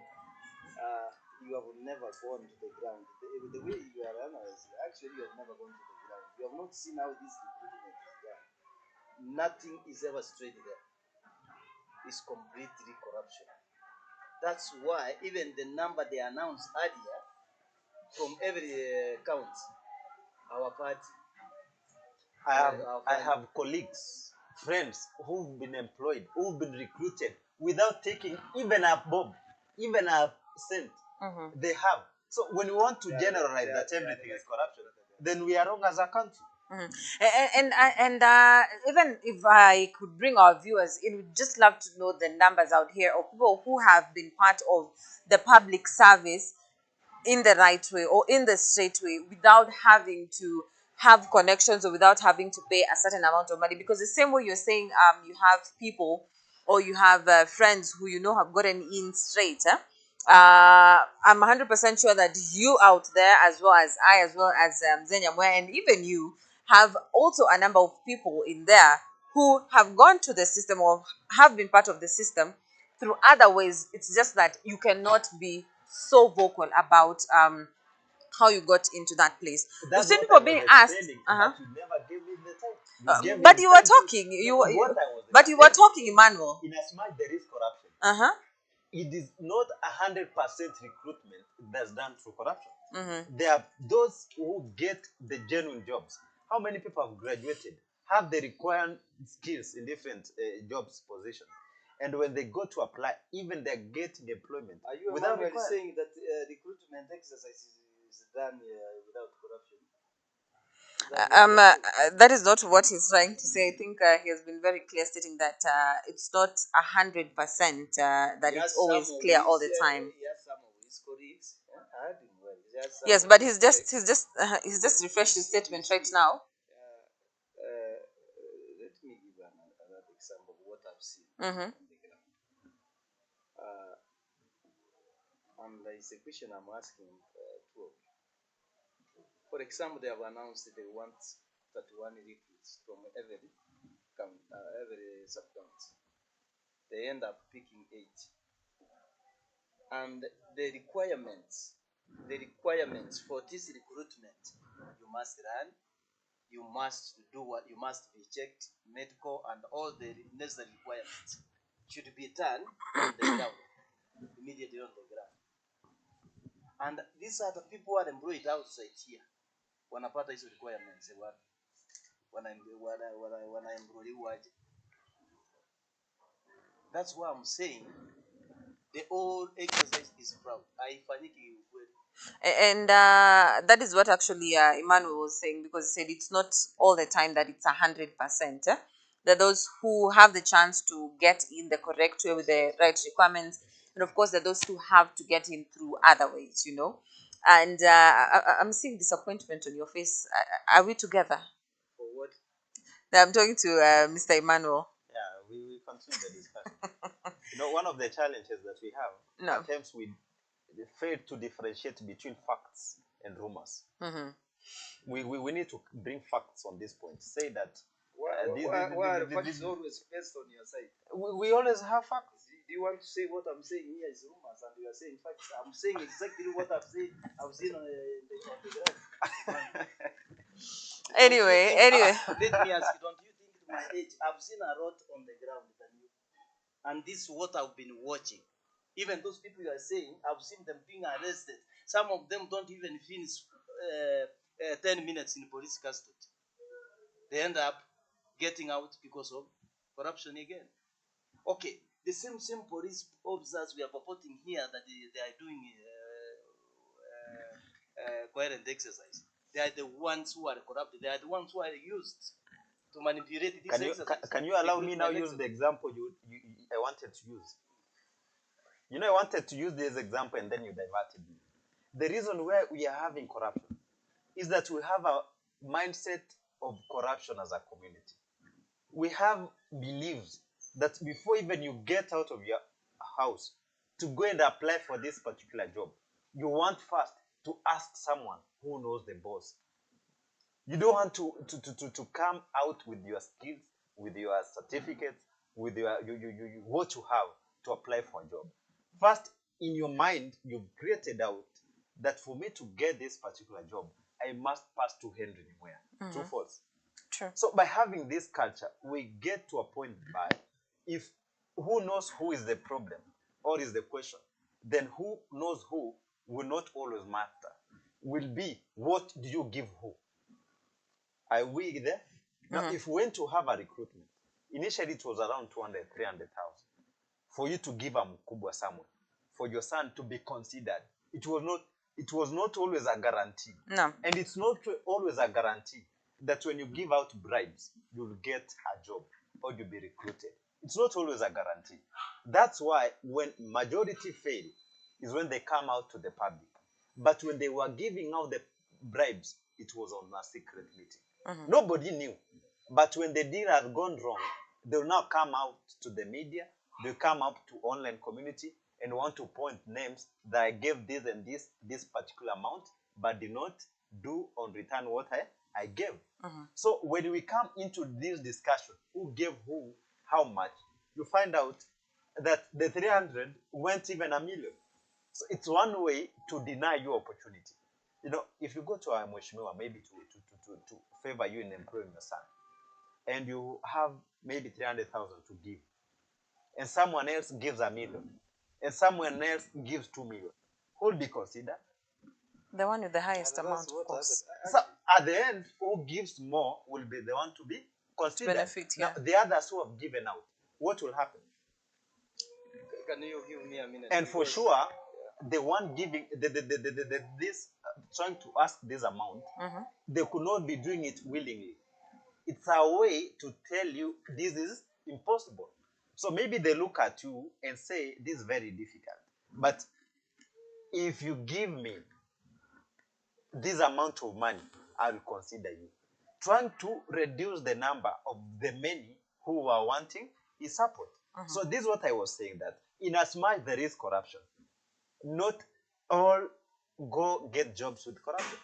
You have never gone to the ground. The way you are analyzing, actually, you have never gone to the ground. You have not seen how this recruitment is done. Nothing is ever straight there. It's completely corruption. That's why even the number they announced earlier from every count, our party. I have colleagues, friends who've been employed, who've been recruited without taking even a bob, even a cent. They have. So when we want to generalize that everything is corruption, then we are wrong as a country. And even if I could bring our viewers in, we'd just love to know the numbers out here of people who have been part of the public service in the right way or in the straight way without having to have connections or without having to pay a certain amount of money. Because the same way you're saying you have people or you have friends who you know have gotten in straight, I'm 100% sure that you out there, as well as I, as well as Zenyamwe, and even you, have also a number of people in there who have gone to the system or have been part of the system through other ways. It's just that you cannot be so vocal about how you got into that place. That's You've seen what people I was being asked, explaining, but you never gave me the time. but you were talking. But you were talking, Emmanuel. In as much there is corruption, it is not 100% recruitment that's done through corruption. There are those who get the genuine jobs. How many people have graduated, have the required skills in different jobs positions, and when they go to apply, even they're getting employment. Are you without saying that recruitment exercise is done without corruption? That is not what he's trying to say. I think he has been very clear stating that it's not 100% that it's always clear all the time. He has some of his colleagues. I heard him well. Yes, but he's just refreshed his statement right now. Let me give another example of what I've seen on the ground. And it's a question I'm asking two of you. For example, they have announced that they want 31 recruits from every sub-county. They end up picking 8. And the requirements the requirements for this recruitment, you must run, you must do what, you must be checked, medical and all the necessary requirements should be done on the ground, immediately on the ground. And these are the people who are employed outside here. Wanapata hizo requirements wanaemployiwaje. That's why I'm saying the whole exercise is fraud. Haifanyiki ukweli. And that is what actually Emmanuel was saying, because he said it's not all the time that it's 100%. There are those who have the chance to get in the correct way with the right requirements, and of course there are those who have to get in through other ways, you know. And I'm seeing disappointment on your face. Are we together? For what? I'm talking to Mr. Emmanuel. Yeah, we continue the discussion. One of the challenges that we have, No. at times we fail to differentiate between facts and rumors. Mm-hmm. We need to bring facts on this point. Say that Why are facts always based on your side? we always have facts. Do you want to say what I'm saying here is rumors and you are saying facts? I'm saying exactly what I've seen on the ground. Anyway. Let me ask you, don't you think at my age, I've seen a lot on the ground than you? And this is what I've been watching. Even those people you are saying, I've seen them being arrested. Some of them don't even finish 10 minutes in police custody. They end up getting out because of corruption again. Okay, the same police officers we are purporting here that they are doing coherent exercise. They are the ones who are corrupted. They are the ones who are used to manipulate this exercise. Can you allow me now use the example I wanted to use? I wanted to use this example and then you diverted me. The reason why we are having corruption is that we have a mindset of corruption as a community. We have beliefs that before even you get out of your house to go and apply for this particular job, you want first to ask someone who knows the boss. You don't want to come out with your skills, with your certificates, with your what you have to apply for a job. First, in your mind, you've created out that for me to get this particular job, I must pass to Henry Nimwea. True, false? True. So by having this culture, we get to a point by, if who knows who is the problem or is the question, then who knows who will not always matter. Will be, what do you give who? Are we there? Now, if we went to have a recruitment, initially it was around 200, 300,000. For you to give a mkubwa somewhere, for your son to be considered, it was not always a guarantee. No. And it's not always a guarantee that when you give out bribes, you'll get a job or you'll be recruited. It's not always a guarantee. That's why when majority fail is when they come out to the public. But when they were giving out the bribes, it was on a secret meeting. Nobody knew. But when the deal had gone wrong, they'll now come out to the media, they'll come up to online community and want to point names that I gave this and this particular amount, but did not do on return what I gave. So when we come into this discussion, who gave who, how much, you find out that the 300 went even a million. So it's one way to deny you opportunity. If you go to a mheshimiwa, maybe to favor you in employing your son, and you have maybe 300,000 to give, and someone else gives $1 million, and someone else gives 2 million, who will be considered? The one with the highest amount, of course. So at the end, who gives more will be the one to be considered. Benefit, yeah. Now, the others who have given out, what will happen? Can you give me a minute? And for sure, the one giving this trying to ask this amount, they could not be doing it willingly. It's a way to tell you this is impossible. So maybe they look at you and say, this is very difficult. But if you give me this amount of money, I will consider you. Trying to reduce the number of the many who are wanting his support. So this is what I was saying, that in as much there is corruption, not all go get jobs with corruption.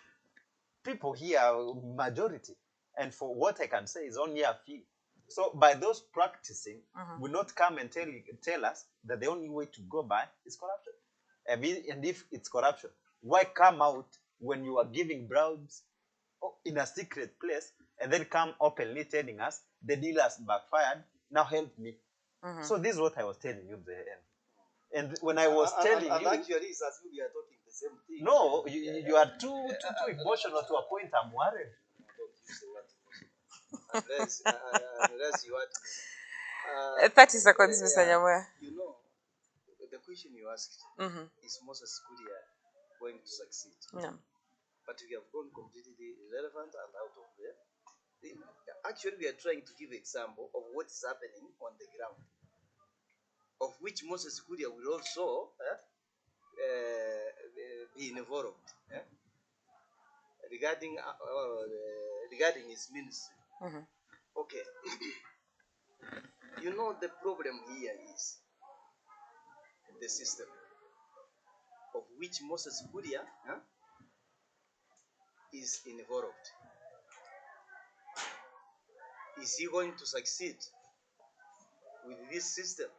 People here are majority. And for what I can say is only a few. So by those practicing, will not come and tell us that the only way to go by is corruption. And if it's corruption, Why come out when you are giving bribes in a secret place and then come openly telling us the deal has backfired? Now help me. So this is what I was telling you there. And when I was telling you, actually, it's as if we are talking the same thing. no, you are too emotional to a point. I'm worried. Don't use the word emotion. Unless you want. 30 seconds, Mr. Nyamwe. You know, the question you asked is Moses Kuria going to succeed? No. But we have gone completely irrelevant and out of there. Actually, we are trying to give example of what is happening on the ground, of which Moses Kuria will also be involved regarding his ministry. Okay. You know, the problem here is the system of which Moses Kuria is involved. Is he going to succeed with this system?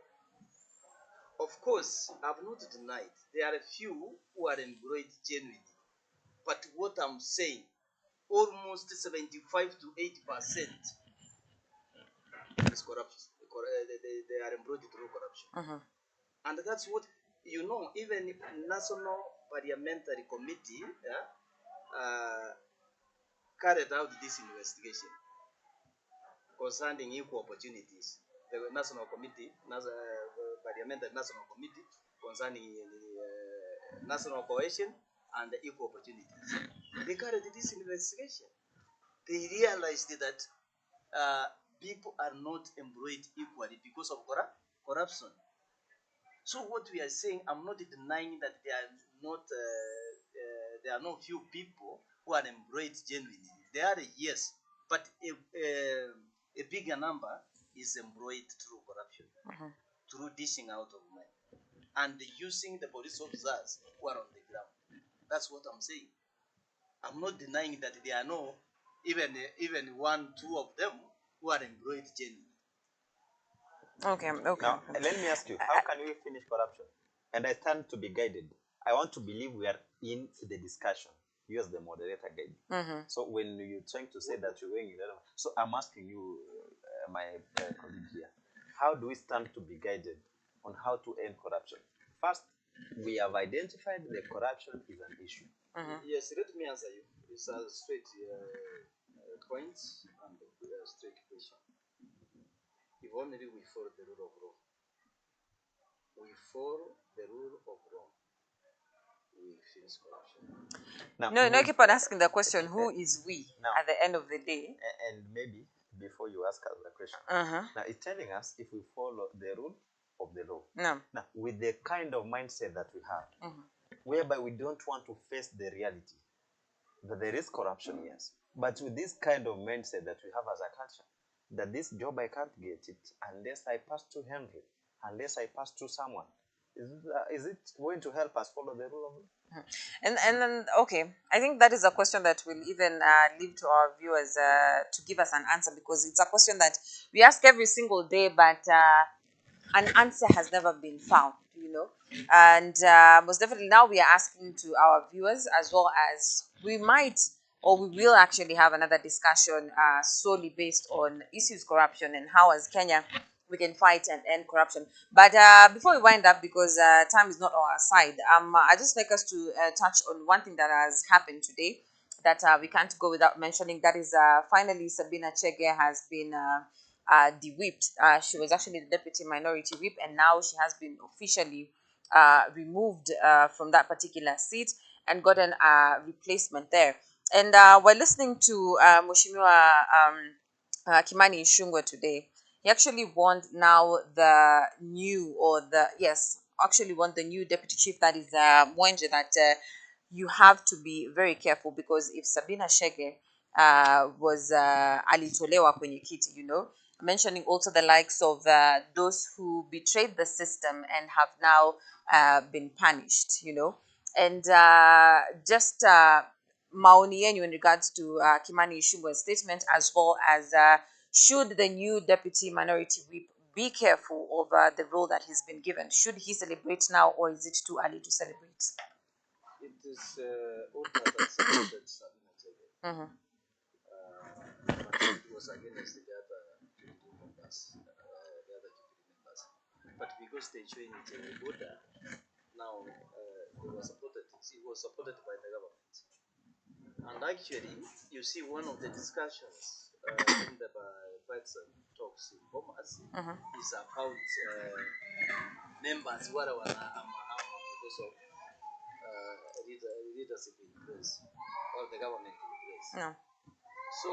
Of course, I've not denied there are a few who are employed genuinely. But what I'm saying, almost 75 to 80% is corruption. They are employed through corruption. And that's what, you know, even National Parliamentary Committee carried out this investigation concerning equal opportunities. The National Committee, Parliamentary National Committee concerning national cohesion and equal opportunities. They carried this investigation. They realized that people are not employed equally because of corruption. So what we are saying, I'm not denying that there are no few people who are employed genuinely. There are, yes, but a bigger number is employed through corruption, through dishing out of money, and using the police officers who are on the ground. That's what I'm saying. I'm not denying that there are no, even one, two of them who are employed genuinely. Okay. Now, let me ask you, how can we finish corruption? And I stand to be guided. I want to believe we are in the discussion. You as the moderator guide. So when you're trying to say that you're going irrelevant, so I'm asking you, my colleague here, how do we stand to be guided on how to end corruption? First, we have identified that corruption is an issue. Yes, let me answer you. It's a straight point and a straight question. If only we follow the rule of law, we follow the rule of law, we finish corruption. Now, no, I keep on asking the question, who is we now, at the end of the day? And maybe before you ask us the question, now it's telling us if we follow the rule of the law. No. Now, with the kind of mindset that we have, whereby we don't want to face the reality that there is corruption, yes, but with this kind of mindset that we have as a culture, that this job I can't get it unless I pass to Henry, unless I pass to someone. Is it going to help us follow the rule of law? And then, okay, I think that is a question that we'll even leave to our viewers to give us an answer, because it's a question that we ask every single day, but an answer has never been found, you know. And most definitely now we are asking to our viewers, as well as we might or we will actually have another discussion solely based on issues corruption and how as Kenya we can fight and end corruption. But before we wind up, because time is not on our side, I just like us to touch on one thing that has happened today that we can't go without mentioning. That is finally Sabina Chege has been de-whipped. She was actually the deputy minority whip, and now she has been officially removed from that particular seat and gotten a replacement there. And we're listening to Mheshimiwa Kimani Ichung'wah today. He actually warned now the new, or the, yes, actually warned the new deputy chief, that is Mwenje, that you have to be very careful, because if Sabina Chege was alitolewa kwenye kiti, you know, mentioning also the likes of those who betrayed the system and have now been punished, you know, and just maoni yenyu in regards to Kimani Ichung'wah's statement, as well as should the new deputy minority whip be careful of the role that he's been given? Should he celebrate now, or is it too early to celebrate? it is Uta that supported Sabina Chege. But it was against the other Jubilee members, But because they joined Uta, now it was supported by the government. And actually, you see, one of the discussions in the bipartisan talks in Bomas is about members what are because of leadership in place or the government in place. No. So,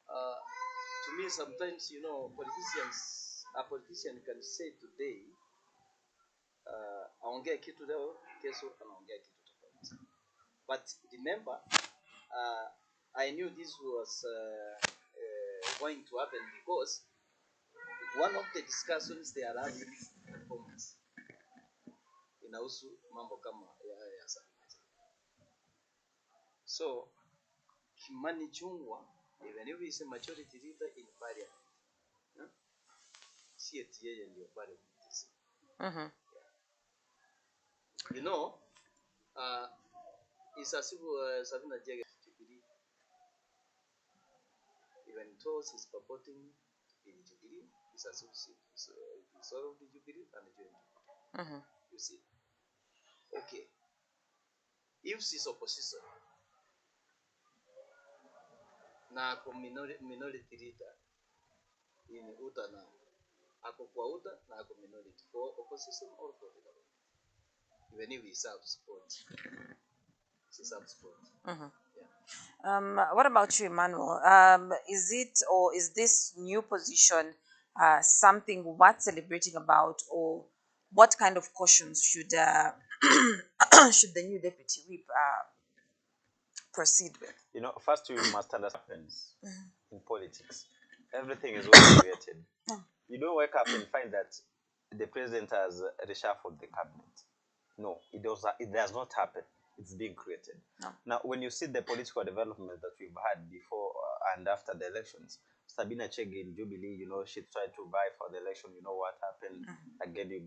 to me, sometimes a politician can say today, aongea kitu leo, kesho anaongea kitu tofauti. But remember, I knew this was going to happen because one of the discussions they are having performance inahusu mambo kama ya Sabina. So Kimani Chungwa, even if he's a majority leader in parliament, si eti yeye ndio parliament. It's as if Sabina Chege Jubilee, even though she's purporting in Jubilee, it's as if she's sort of the Jubilee and the Jubilee. You see, okay, if she's opposition na ako minority leader in Uta now, ako kwa Uta na ako minority for opposition or for the government, even if he serves support, she serves support. What about you, Emmanuel? Is it, or is this new position something worth celebrating about, or what kind of cautions should should the new deputy whip proceed with? First you must understand what happens in politics. Everything is well created. You don't wake up and find that the president has reshuffled the cabinet. No, it does not happen. It's being created. No. Now, when you see the political development that we've had before and after the elections, Sabina Chege in Jubilee, she tried to vie for the election. You know what happened? Again, you're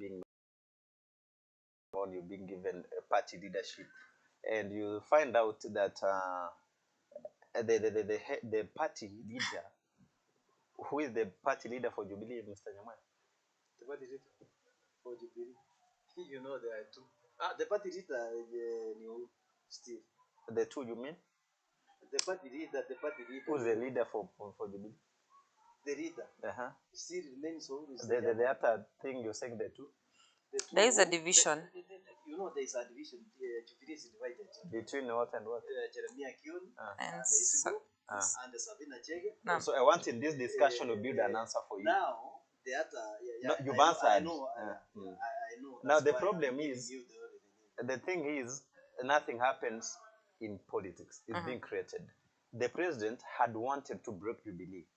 being given a party leadership, and you find out that the party leader, who is the party leader for Jubilee, Mr. Nyamai? The party leader for Jubilee, there are two. The party leader, new Steve. The two, you mean? The party leader. Who's the leader for Jubilee? The leader. Still remains always. The other thing you're saying, the two? There is a division. There is a division. Jubilee is divided. Between what and what? Jeremiah Kion And the Isibo and the Sabina Chege. No. So I want in this discussion to build an answer for you. Now, the other... No, you've answered. I know. Now the problem is, the thing is, nothing happens in politics. It's being created. The president had wanted to break Jubilee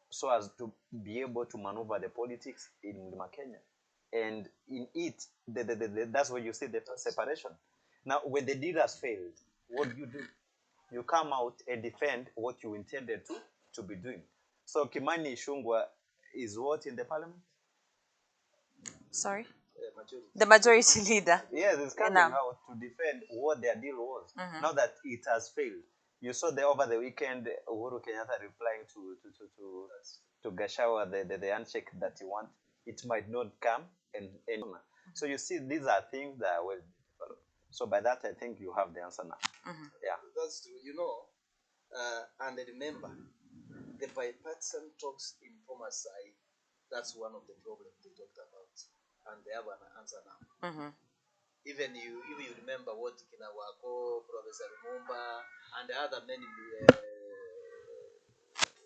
so as to be able to maneuver the politics in Kenya. And in it, that's where you see the separation. Now, when the deal has failed, what do? You come out and defend what you intended to be doing. So Kimani Ichung'wah is what in the parliament? Sorry? Majority. The majority leader. Yes, it's coming out to defend what their deal was. Now that it has failed. You saw over the weekend Uhuru Kenyatta replying to Gachagua the handshake that he wants. It might not come and so you see, these are things that are well developed. So by that, I think you have the answer now. Yeah, that's true. And remember, the bipartisan talks in former side. That's one of the problems they talked about, and they have an answer now. Even you remember what Kinawako, Professor Lumumba, and the other many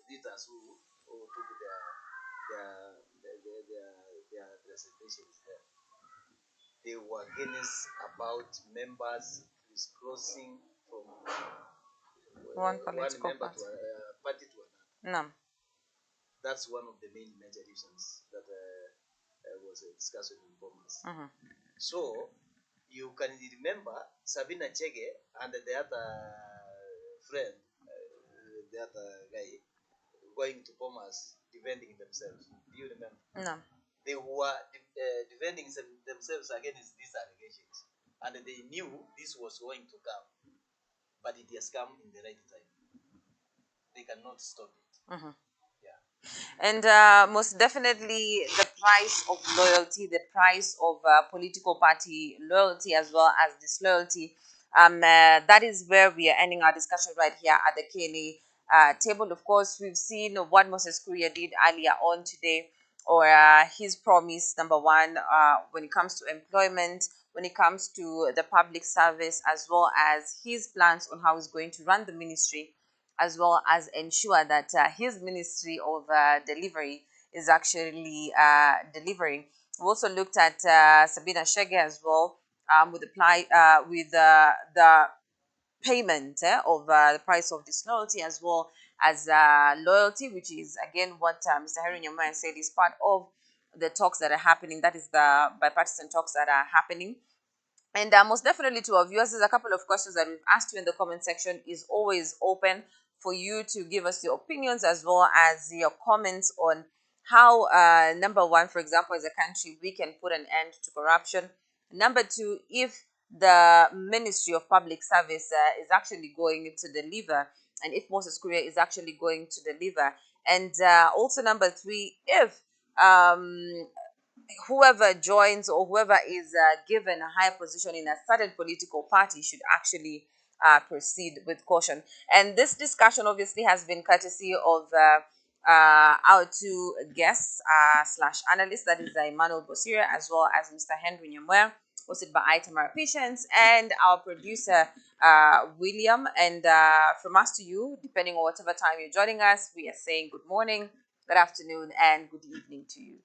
leaders who took their presentations there. They were against about members crisscrossing from One member party. to a party to No. another. That's one of the main major reasons that was a discussion in Bomas. So you can remember Sabina Chege and the other friend, the other guy, going to Bomas defending themselves. Do you remember? No. They were defending themselves against these allegations. and they knew this was going to come, but it has come in the right time. They cannot stop it. Mhm. Yeah. And most definitely, the price of loyalty, the price of political party loyalty as well as disloyalty. That is where we are ending our discussion right here at the KNA table. Of course, we've seen what Moses Kuria did earlier on today, or his promise, number one, when it comes to employment, when it comes to the public service, as well as his plans on how he's going to run the ministry, as well as ensure that his ministry of delivery is actually delivering. We also looked at Sabina Shege as well, with the payment of the price of disloyalty, as well as loyalty, which is again what Mr. Henry Nyamaya said is part of the talks that are happening. That is the bipartisan talks that are happening. And most definitely to our viewers, there's a couple of questions that we've asked you in the comment section is always open for you to give us your opinions as well as your comments on how, number one, for example, as a country, we can put an end to corruption. Number two, if the Ministry of Public Service is actually going to deliver, and if Moses Kuria is actually going to deliver. And also number three, if whoever joins or whoever is given a higher position in a certain political party should actually proceed with caution. And this discussion obviously has been courtesy of our two guests slash analysts, that is Emmanuel Bosira as well as Mr. Henry Nyamwe, hosted by Itamar Patience, and our producer William. And from us to you, depending on whatever time you're joining us, we are saying good morning, good afternoon, and good evening to you.